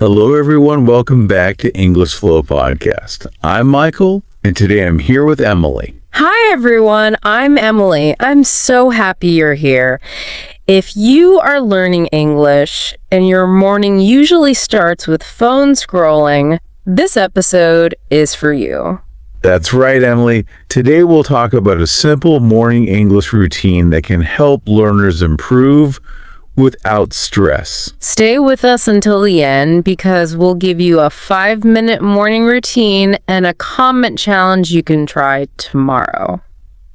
Hello, everyone. Welcome back to English Flow Podcast. I'm Michael, and today I'm here with Emily. Hi, everyone. I'm Emily. I'm so happy you're here. If you are learning English and your morning usually starts with phone scrolling, this episode is for you. That's right, Emily. Today we'll talk about a simple morning English routine that can help learners improve without stress. Stay with us until the end because we'll give you a 5-minute morning routine and a comment challenge you can try tomorrow.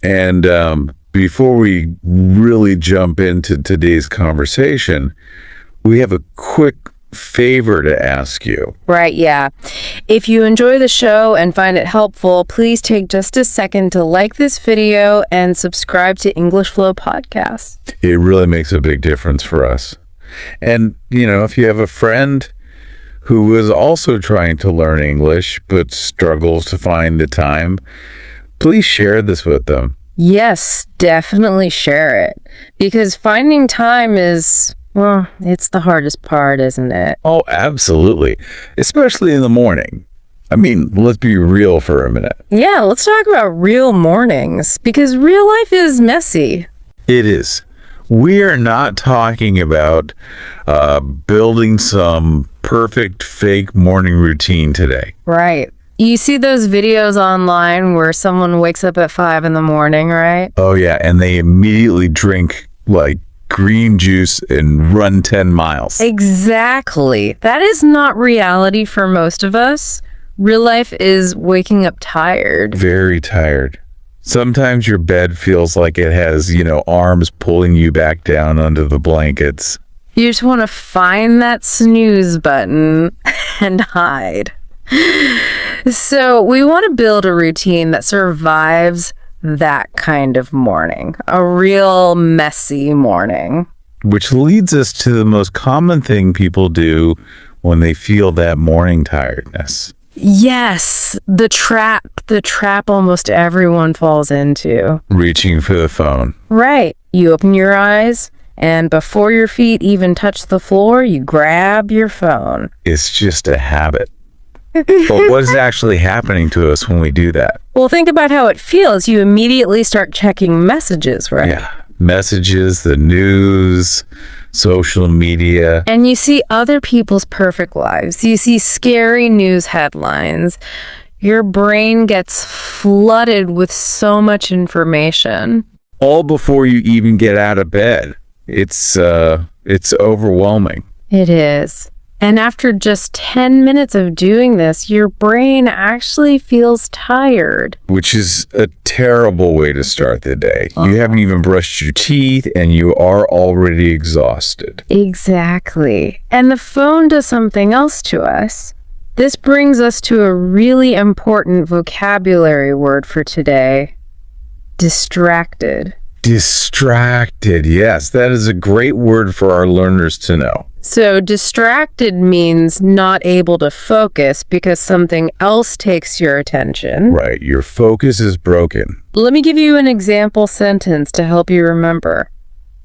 And before we really jump into today's conversation, we have a quick favor to ask you. Right, yeah. If you enjoy the show and find it helpful, please take just a second to like this video and subscribe to English Flow Podcast. It really makes a big difference for us. And, if you have a friend who is also trying to learn English but struggles to find the time, please share this with them. Yes, definitely share it. Because finding time is... well, it's the hardest part, isn't it? Oh, absolutely. Especially in the morning. I mean, let's be real for a minute. Yeah, let's talk about real mornings, because real life is messy. It is. We are not talking about building some perfect fake morning routine today. Right. You see those videos online where someone wakes up at 5 in the morning, right? Oh, yeah, and they immediately drink, green juice and run 10 miles. Exactly. That is not reality for most of us. Real life is waking up tired. Very tired. Sometimes your bed feels like it has, arms pulling you back down under the blankets. You just want to find that snooze button and hide. So we want to build a routine that survives that kind of morning, a real messy morning. Which leads us to the most common thing people do when they feel that morning tiredness. Yes, the trap almost everyone falls into. Reaching for the phone. Right. You open your eyes, and before your feet even touch the floor, you grab your phone. It's just a habit. But what is actually happening to us when we do that? Well, think about how it feels. You immediately start checking messages, right? Yeah. Messages, the news, social media. And you see other people's perfect lives. You see scary news headlines. Your brain gets flooded with so much information. All before you even get out of bed. It's overwhelming. It is. And after just 10 minutes of doing this, your brain actually feels tired. Which is a terrible way to start the day. You haven't even brushed your teeth and you are already exhausted. Exactly. And the phone does something else to us. This brings us to a really important vocabulary word for today. Distracted. Distracted. Yes, that is a great word for our learners to know. So distracted means not able to focus because something else takes your attention. Right, your focus is broken. Let me give you an example sentence to help you remember.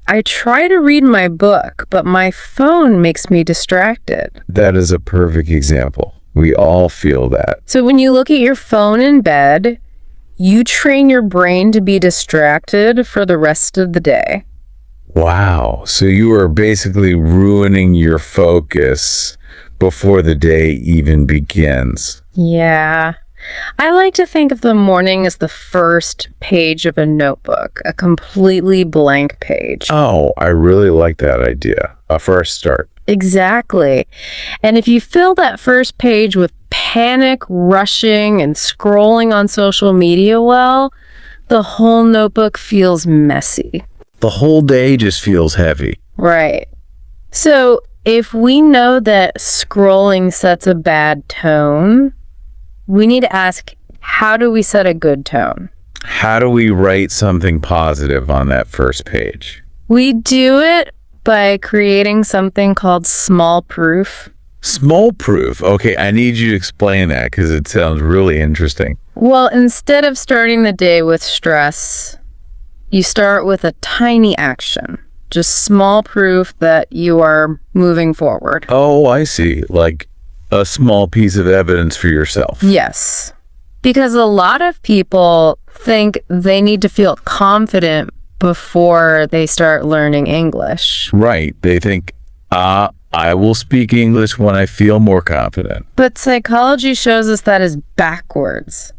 I try to read my book, but my phone makes me distracted. That is a perfect example. We all feel that. So when you look at your phone in bed, you train your brain to be distracted for the rest of the day. Wow. So you are basically ruining your focus before the day even begins. Yeah. I like to think of the morning as the first page of a notebook, a completely blank page. Oh, I really like that idea. A fresh start. Exactly. And if you fill that first page with panic, rushing, and scrolling on social media, well, the whole notebook feels messy. The whole day just feels heavy. Right. So if we know that scrolling sets a bad tone, we need to ask, how do we set a good tone? How do we write something positive on that first page? We do it by creating something called small proof. Small proof? Okay, I need you to explain that because it sounds really interesting. Well, instead of starting the day with stress, you start with a tiny action. Just small proof that you are moving forward. Oh, I see. Like A small piece of evidence for yourself. Yes. Because a lot of people think they need to feel confident before they start learning English. Right. They think, I will speak English when I feel more confident. But psychology shows us that is backwards.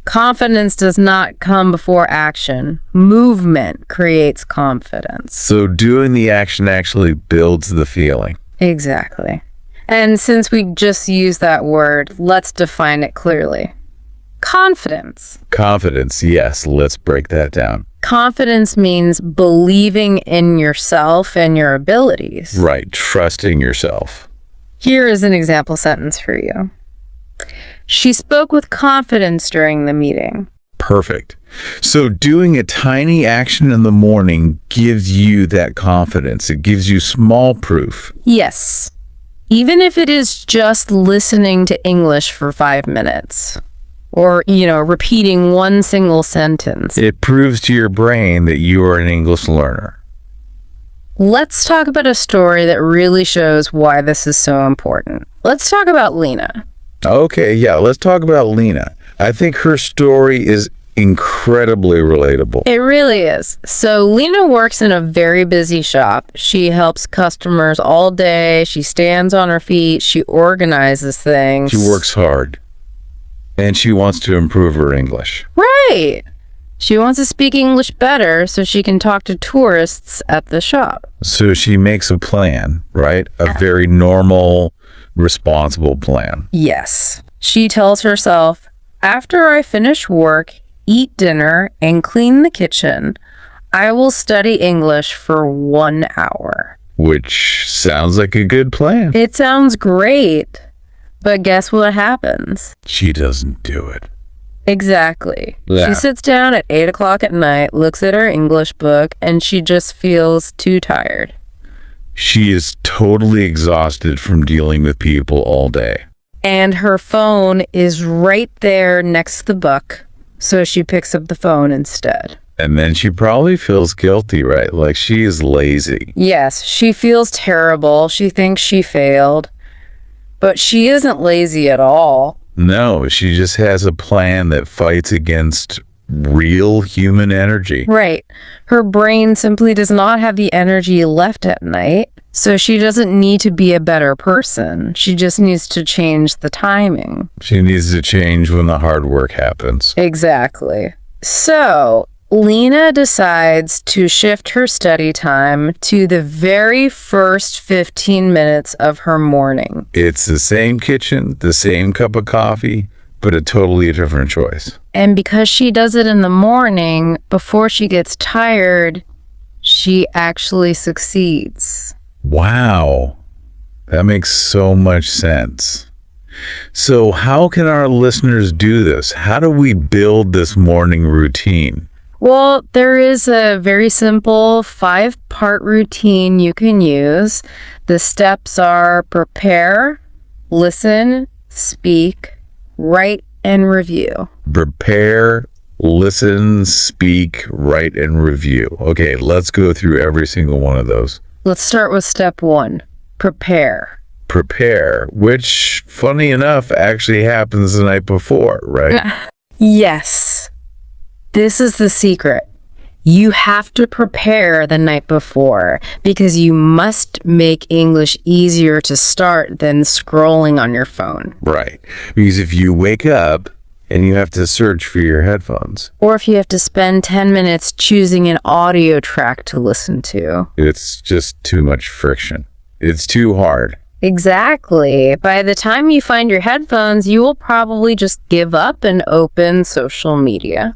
Confidence does not come before action. Movement creates confidence. So doing the action actually builds the feeling. Exactly. And since we just used that word, let's define it clearly. Confidence. Confidence, yes. Let's break that down. Confidence means believing in yourself and your abilities. Right. Trusting yourself. Here is an example sentence for you. She spoke with confidence during the meeting. Perfect. So doing a tiny action in the morning gives you that confidence. It gives you small proof. Yes. Even if it is just listening to English for 5 minutes. Or, repeating one single sentence. It proves to your brain that you are an English learner. Let's talk about a story that really shows why this is so important. Let's talk about Lena. Okay, yeah, let's talk about Lena. I think her story is incredibly relatable. It really is. So Lena works in a very busy shop. She helps customers all day. She stands on her feet. She organizes things. She works hard. And she wants to improve her English. Right. She wants to speak English better so she can talk to tourists at the shop. So she makes a plan, right? A very normal, responsible plan. Yes. She tells herself, after I finish work, eat dinner, and clean the kitchen, I will study English for 1 hour. Which sounds like a good plan. It sounds great. But guess what happens? She doesn't do it. Exactly. Yeah. She sits down at 8 o'clock at night, looks at her English book, and she just feels too tired. She is totally exhausted from dealing with people all day. And her phone is right there next to the book, so she picks up the phone instead. And then she probably feels guilty, right? Like she is lazy. Yes, she feels terrible. She thinks she failed. But she isn't lazy at all. No, she just has a plan that fights against real human energy. Right. Her brain simply does not have the energy left at night, so she doesn't need to be a better person. She just needs to change the timing. She needs to change when the hard work happens. Exactly. So, Lena decides to shift her study time to the very first 15 minutes of her morning. It's the same kitchen, the same cup of coffee, but a totally different choice. And because she does it in the morning, before she gets tired, she actually succeeds. Wow. That makes so much sense. So how can our listeners do this? How do we build this morning routine? Well, there is a very simple 5-part routine you can use. The steps are prepare, listen, speak, write, and review. Prepare, listen, speak, write, and review. Okay, let's go through every single one of those. Let's start with step 1, prepare. Prepare, which, funny enough, actually happens the night before, right? Yes. This is the secret. You have to prepare the night before because you must make English easier to start than scrolling on your phone. Right. Because if you wake up and you have to search for your headphones, Or if you have to spend 10 minutes choosing an audio track to listen to. it's just too much friction. It's too hard. Exactly. By the time you find your headphones, you will probably just give up and open social media.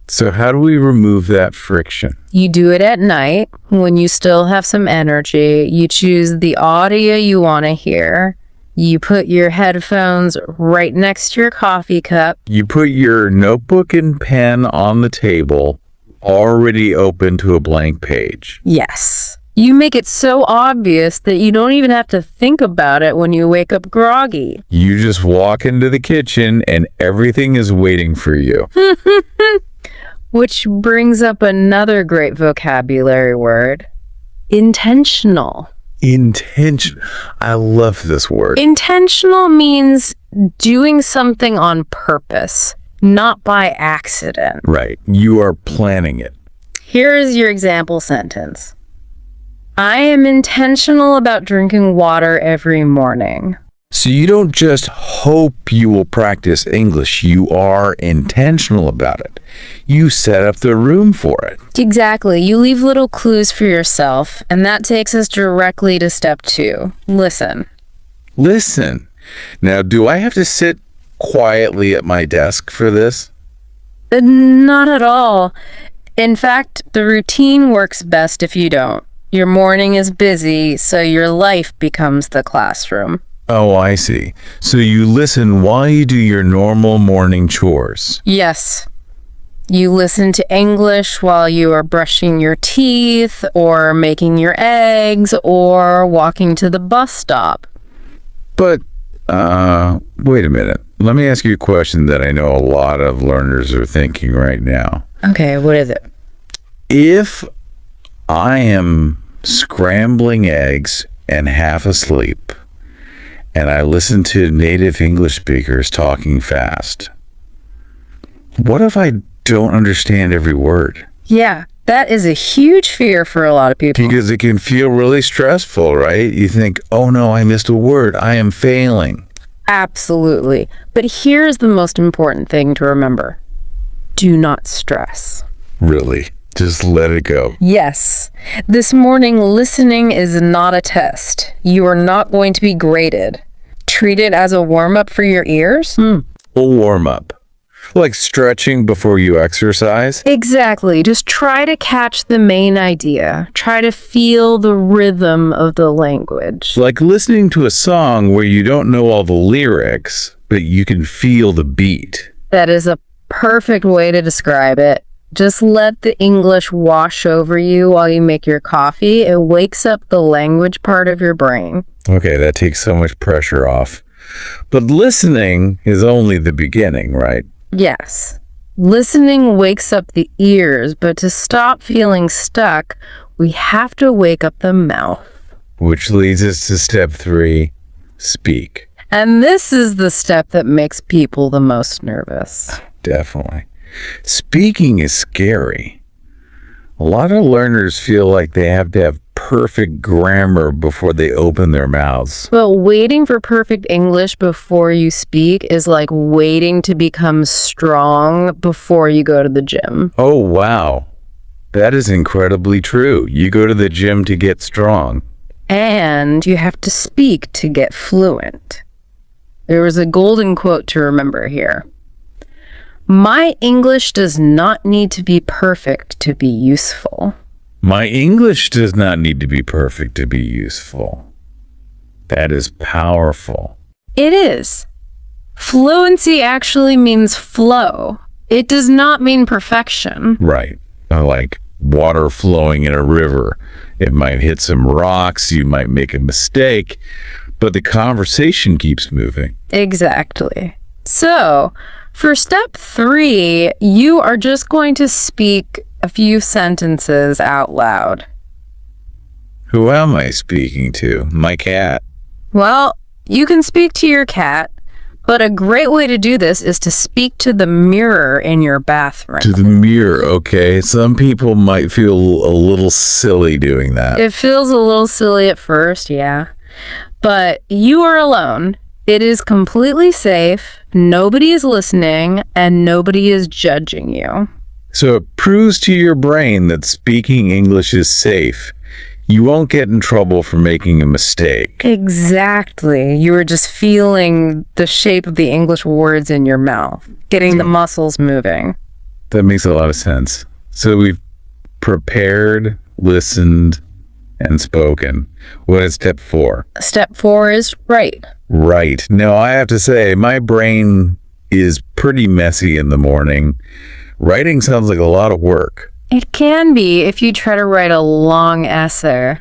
So how do we remove that friction? You do it at night when you still have some energy. You choose the audio you want to hear. You put your headphones right next to your coffee cup. You put your notebook and pen on the table, already open to a blank page. Yes. You make it so obvious that you don't even have to think about it when you wake up groggy. You just walk into the kitchen and everything is waiting for you. Which brings up another great vocabulary word, intentional. Intention. I love this word. Intentional means doing something on purpose, not by accident. Right. You are planning it. Here is your example sentence. I am intentional about drinking water every morning. So you don't just hope you will practice English. You are intentional about it. You set up the room for it. Exactly. You leave little clues for yourself, and that takes us directly to step 2. Listen. Listen. Now, do I have to sit quietly at my desk for this? Not at all. In fact, the routine works best if you don't. Your morning is busy, so your life becomes the classroom. Oh, I see. So you listen while you do your normal morning chores. Yes. You listen to English while you are brushing your teeth, or making your eggs, or walking to the bus stop. But, wait a minute. Let me ask you a question that I know a lot of learners are thinking right now. Okay, what is it? If I am scrambling eggs and half asleep, and I listen to native English speakers talking fast, what if I don't understand every word? Yeah, that is a huge fear for a lot of people. Because it can feel really stressful, right? You think, oh no, I missed a word. I am failing. Absolutely. But here's the most important thing to remember. Do not stress. Really? Just let it go. Yes. This morning, listening is not a test. You are not going to be graded. Treat it as a warm-up for your ears. A warm-up. Like stretching before you exercise? Exactly. Just try to catch the main idea. Try to feel the rhythm of the language. Like listening to a song where you don't know all the lyrics, but you can feel the beat. That is a perfect way to describe it. Just let the English wash over you while you make your coffee. It wakes up the language part of your brain. Okay, that takes so much pressure off. But listening is only the beginning, right? Yes. Listening wakes up the ears, but to stop feeling stuck, we have to wake up the mouth. Which leads us to step 3, speak. And this is the step that makes people the most nervous. Definitely. Speaking is scary. A lot of learners feel like they have to have perfect grammar before they open their mouths. But waiting for perfect English before you speak is like waiting to become strong before you go to the gym. Oh, wow. That is incredibly true. You go to the gym to get strong. And you have to speak to get fluent. There was a golden quote to remember here. My English does not need to be perfect to be useful. My English does not need to be perfect to be useful. That is powerful. It is. Fluency actually means flow. It does not mean perfection. Right. Like water flowing in a river. It might hit some rocks, you might make a mistake, but the conversation keeps moving. Exactly. So, for step 3, you are just going to speak a few sentences out loud. Who am I speaking to? My cat. Well, you can speak to your cat, but a great way to do this is to speak to the mirror in your bathroom. To the mirror, okay. Some people might feel a little silly doing that. It feels a little silly at first, yeah. But you are alone. It is completely safe, nobody is listening, and nobody is judging you. So it proves to your brain that speaking English is safe. You won't get in trouble for making a mistake. Exactly. You are just feeling the shape of the English words in your mouth, getting the muscles moving. That makes a lot of sense. So we've prepared, listened, and spoken. What is step 4? Step 4 is write. Right. Now, I have to say, my brain is pretty messy in the morning. Writing sounds like a lot of work. It can be if you try to write a long essay,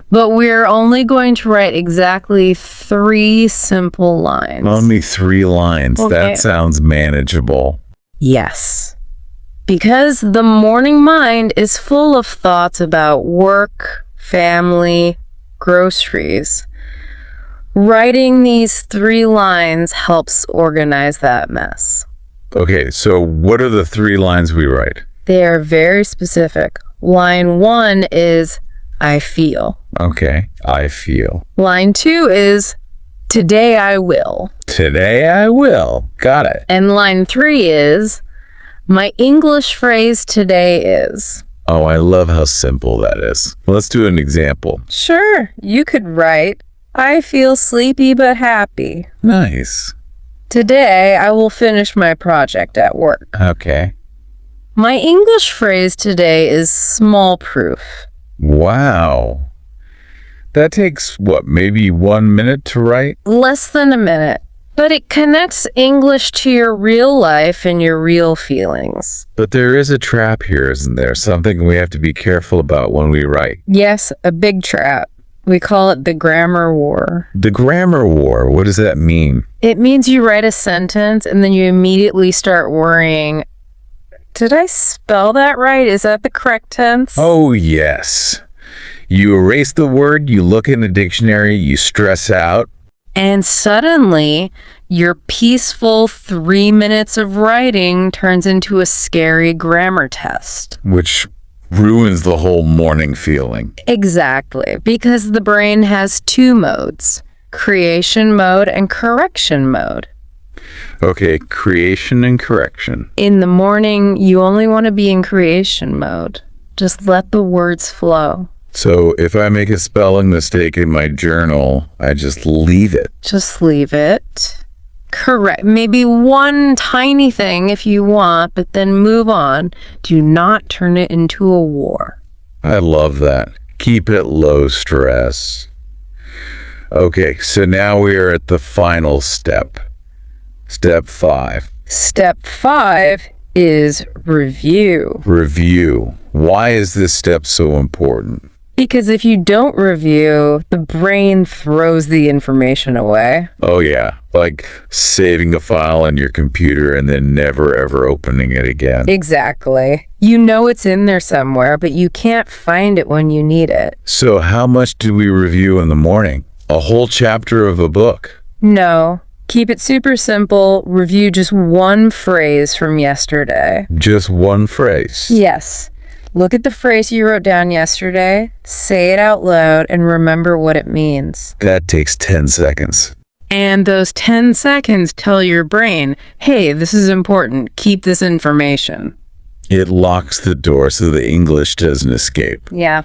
but we're only going to write exactly 3 simple lines. Only 3 lines. Okay. That sounds manageable. Yes. Because the morning mind is full of thoughts about work, family, groceries. Writing these 3 lines helps organize that mess. Okay, so what are the 3 lines we write? They are very specific. Line 1 is, I feel. Okay, I feel. Line 2 is, today I will. Today I will. Got it. And line 3 is, my English phrase today is. Oh, I love how simple that is. Let's do an example. Sure, you could write, I feel sleepy but happy. Nice. Today I will finish my project at work. Okay. My English phrase today is small proof. Wow. That takes, what, maybe 1 minute to write? Less than a minute. But it connects English to your real life and your real feelings. But there is a trap here, isn't there? Something we have to be careful about when we write. Yes, a big trap. We call it the grammar war. The grammar war, what does that mean? It means you write a sentence and then you immediately start worrying, did I spell that right? Is that the correct tense? Oh, yes. You erase the word, you look in the dictionary, you stress out. And suddenly, your peaceful 3 minutes of writing turns into a scary grammar test. Which ruins the whole morning feeling. Exactly, because the brain has 2 modes, creation mode and correction mode. Okay, creation and correction. In the morning, you only want to be in creation mode. Just let the words flow. So if I make a spelling mistake in my journal, I just leave it. Just leave it. Correct. Maybe one tiny thing if you want, but then move on. Do not turn it into a war. I love that. Keep it low stress. Okay, so now we are at the final step. Step 5. Step 5 is review. Review. Why is this step so important? Because if you don't review, the brain throws the information away. Oh yeah, like saving a file on your computer and then never ever opening it again. Exactly. You know it's in there somewhere, but you can't find it when you need it. So how much do we review in the morning? A whole chapter of a book? No. Keep it super simple. Review just one phrase from yesterday. Just one phrase? Yes. Look at the phrase you wrote down yesterday, say it out loud, and remember what it means. That takes 10 seconds. And those 10 seconds tell your brain, hey, this is important. Keep this information. It locks the door so the English doesn't escape. Yeah.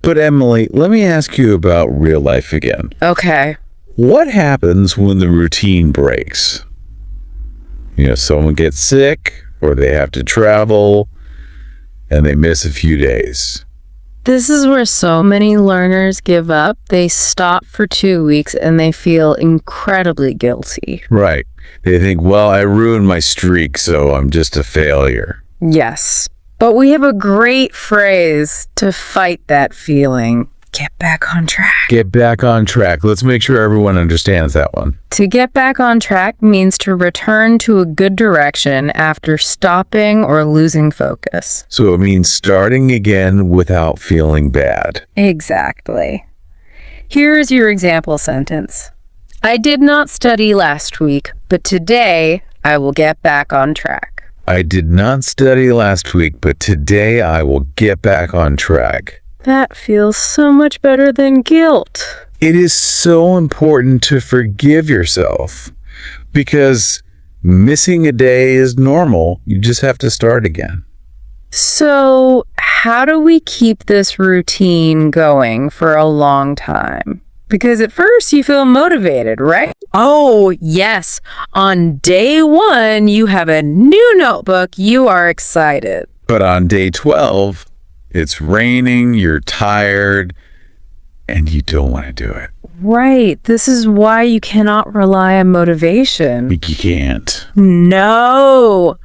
But Emily, let me ask you about real life again. Okay. What happens when the routine breaks? You know, someone gets sick, or they have to travel, and they miss a few days. This is where so many learners give up. They stop for 2 weeks and they feel incredibly guilty. Right. They think, well, I ruined my streak, so I'm just a failure. Yes. But we have a great phrase to fight that feeling. Get back on track. Get back on track. Let's make sure everyone understands that one. To get back on track means to return to a good direction after stopping or losing focus. So it means starting again without feeling bad. Exactly. Here is your example sentence. I did not study last week, but today I will get back on track. I did not study last week, but today I will get back on track. That feels so much better than guilt. It is so important to forgive yourself because missing a day is normal. You just have to start again. So, how do we keep this routine going for a long time? Because at first you feel motivated, right? Oh, yes. On day 1, you have a new notebook. You are excited. But on day 12, it's raining, you're tired, and you don't want to do it. Right. This is why you cannot rely on motivation. You can't. No.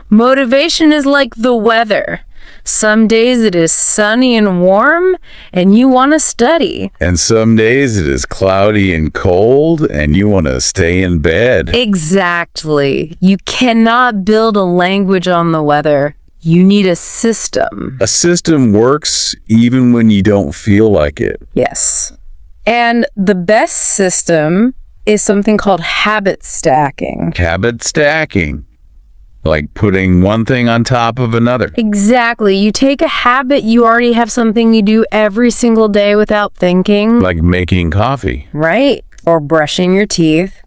Motivation is like the weather. Some days it is sunny and warm, and you want to study. And some days it is cloudy and cold, and you want to stay in bed. Exactly. You cannot build a language on the weather. You need a system. A system works even when you don't feel like it. Yes. And the best system is something called habit stacking. Habit stacking. Like putting one thing on top of another. Exactly. You take a habit, you already have something you do every single day without thinking. Like making coffee. Right. Or brushing your teeth.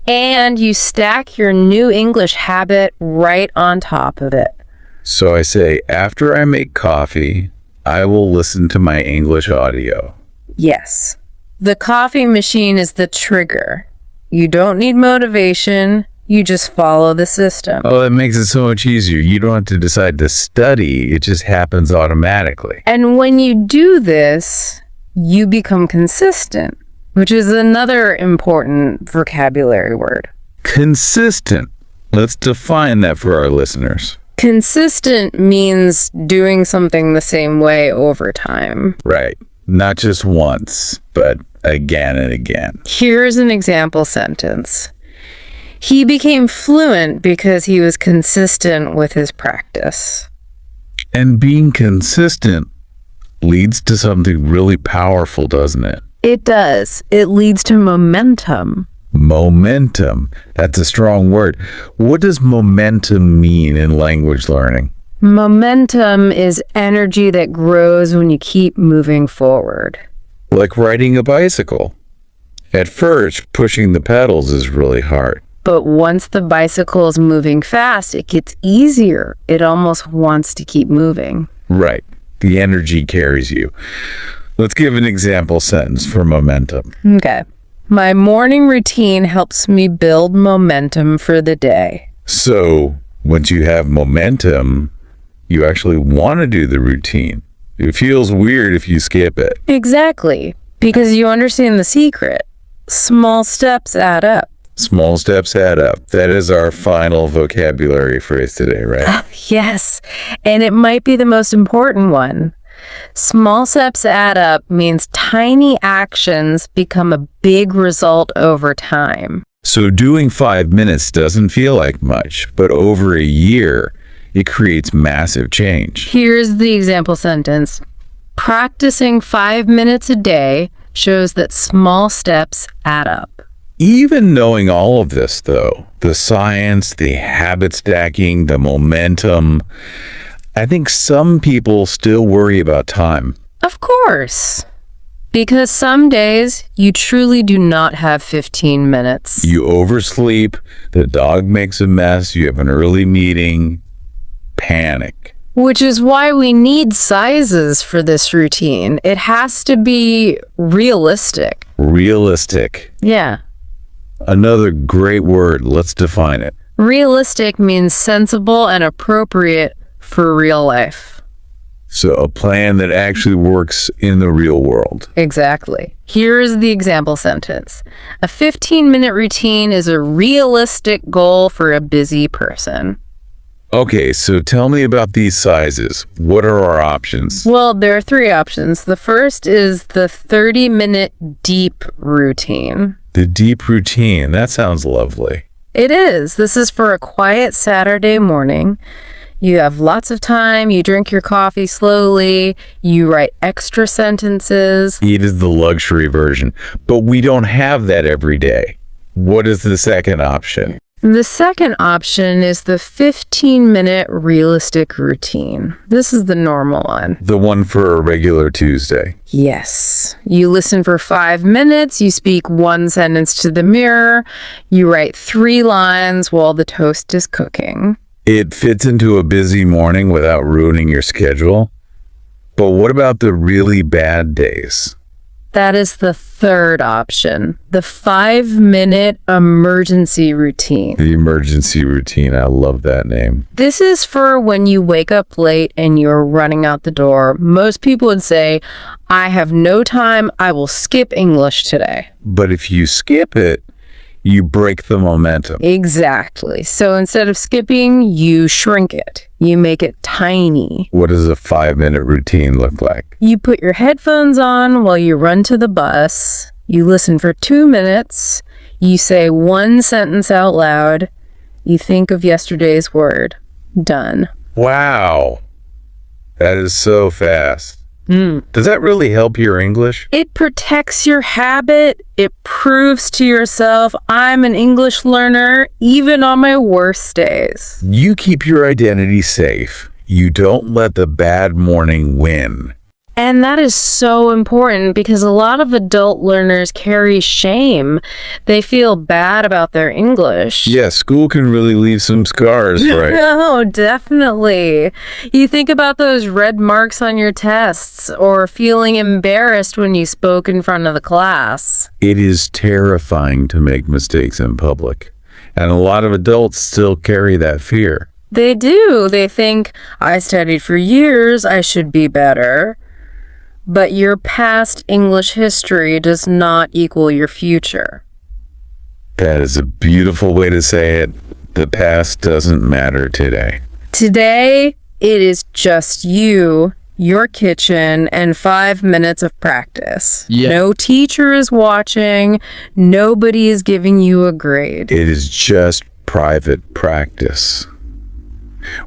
And you stack your new English habit right on top of it. So I say, after I make coffee, I will listen to my English audio. Yes. The coffee machine is the trigger. You don't need motivation. You just follow the system. Oh, that makes it so much easier. You don't have to decide to study. It just happens automatically. And when you do this, you become consistent, which is another important vocabulary word. Consistent. Let's define that for our listeners. Consistent means doing something the same way over time. Right. Not just once, but again and again. Here's an example sentence. He became fluent because he was consistent with his practice. And being consistent leads to something really powerful, doesn't it? It does. It leads to momentum. Momentum. That's a strong word. What does momentum mean in language learning? Momentum is energy that grows when you keep moving forward. Like riding a bicycle. At first, pushing the pedals is really hard. But once the bicycle is moving fast, it gets easier. It almost wants to keep moving. Right. The energy carries you. Let's give an example sentence for momentum. Okay. My morning routine helps me build momentum for the day. So, once you have momentum, you actually want to do the routine. It feels weird if you skip it. Exactly. Because you understand the secret. Small steps add up. Small steps add up. That is our final vocabulary phrase today, right? Yes. And it might be the most important one. Small steps add up means tiny actions become a big result over time. So doing 5 minutes doesn't feel like much, but over a year, it creates massive change. Here's the example sentence. Practicing 5 minutes a day shows that small steps add up. Even knowing all of this, though, the science, the habit stacking, the momentum, I think some people still worry about time. Of course. Because some days you truly do not have 15 minutes. You oversleep, the dog makes a mess, you have an early meeting, panic. Which is why we need sizes for this routine. It has to be realistic. Realistic. Yeah. Another great word. Let's define it. Realistic means sensible and appropriate for real life. So a plan that actually works in the real world. Exactly. Here's the example sentence. A 15-minute routine is a realistic goal for a busy person. Okay, so tell me about these sizes. What are our options? Well, there are 3 options. The first is the 30-minute deep routine. The deep routine. That sounds lovely. It is. This is for a quiet Saturday morning. You have lots of time, you drink your coffee slowly, you write extra sentences. It is the luxury version, but we don't have that every day. What is the second option? The second option is the 15-minute realistic routine. This is the normal one. The one for a regular Tuesday. Yes. You listen for 5 minutes, you speak 1 sentence to the mirror, you write 3 lines while the toast is cooking. It fits into a busy morning without ruining your schedule. But what about the really bad days? That is the third option, the 5-minute emergency routine. The emergency routine. I love that name. This is for when you wake up late and you're running out the door. Most people would say, I have no time, I will skip English today. But if you skip it, you break the momentum. Exactly. So instead of skipping, you shrink it. You make it tiny. What does a 5-minute routine look like? You put your headphones on while you run to the bus. You listen for 2 minutes. You say 1 sentence out loud. You think of yesterday's word. Done. Wow. That is so fast. Does that really help your English? It protects your habit. It proves to yourself, I'm an English learner, even on my worst days. You keep your identity safe. You don't let the bad morning win. And that is so important because a lot of adult learners carry shame. They feel bad about their English. Yeah, school can really leave some scars, right? Oh, definitely. You think about those red marks on your tests or feeling embarrassed when you spoke in front of the class. It is terrifying to make mistakes in public, and a lot of adults still carry that fear. They do. They think, I studied for years, I should be better. But your past English history does not equal your future. That is a beautiful way to say it. The past doesn't matter today. Today, it is just you, your kitchen, and 5 minutes of practice. Yeah. No teacher is watching. Nobody is giving you a grade. It is just private practice.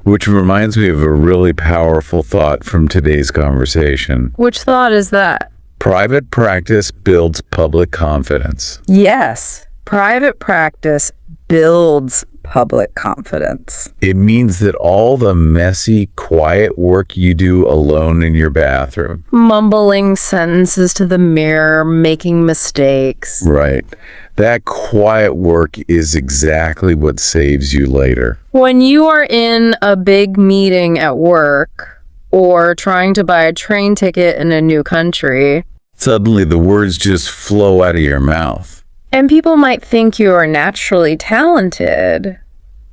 Which reminds me of a really powerful thought from today's conversation. Which thought is that? Private practice builds public confidence. Yes, private practice builds public confidence. It means that all the messy, quiet work you do alone in your bathroom. Mumbling sentences to the mirror, making mistakes. Right. That quiet work is exactly what saves you later. When you are in a big meeting at work or trying to buy a train ticket in a new country, Suddenly the words just flow out of your mouth. and people might think you are naturally talented,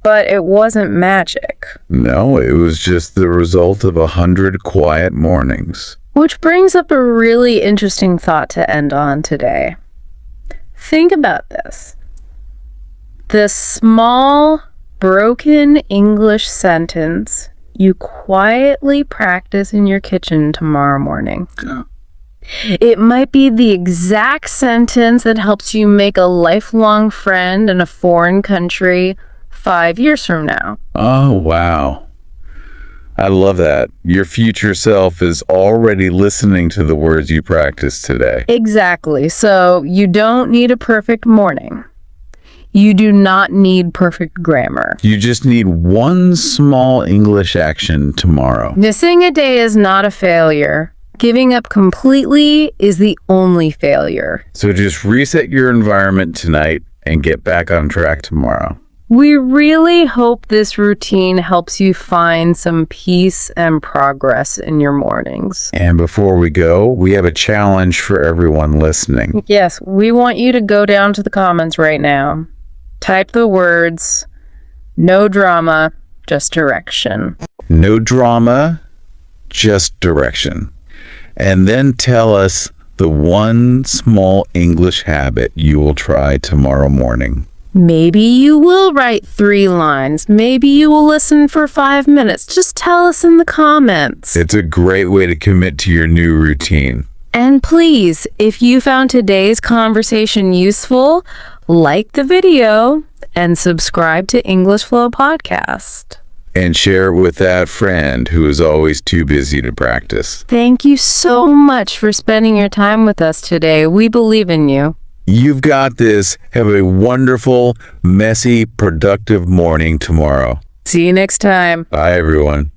but it wasn't magic. No, it was just the result of 100 quiet mornings. Which brings up a really interesting thought to end on today. Think about this. The small, broken English sentence you quietly practice in your kitchen tomorrow morning. Yeah. It might be the exact sentence that helps you make a lifelong friend in a foreign country 5 years from now. Oh, wow. I love that. Your future self is already listening to the words you practiced today. Exactly. So you don't need a perfect morning. You do not need perfect grammar. You just need one small English action tomorrow. Missing a day is not a failure. Giving up completely is the only failure. So just reset your environment tonight and get back on track tomorrow. We really hope this routine helps you find some peace and progress in your mornings. And before we go, we have a challenge for everyone listening. Yes, we want you to go down to the comments right now. Type the words, no drama, just direction. No drama, just direction. And then tell us the one small English habit you will try tomorrow morning. Maybe you will write 3 lines. Maybe you will listen for 5 minutes. Just tell us in the comments. It's a great way to commit to your new routine. And please, if you found today's conversation useful, like the video and subscribe to English Flow Podcast. And share it with that friend who is always too busy to practice. Thank you so much for spending your time with us today. We believe in you. You've got this. Have a wonderful, messy, productive morning tomorrow. See you next time. Bye, everyone.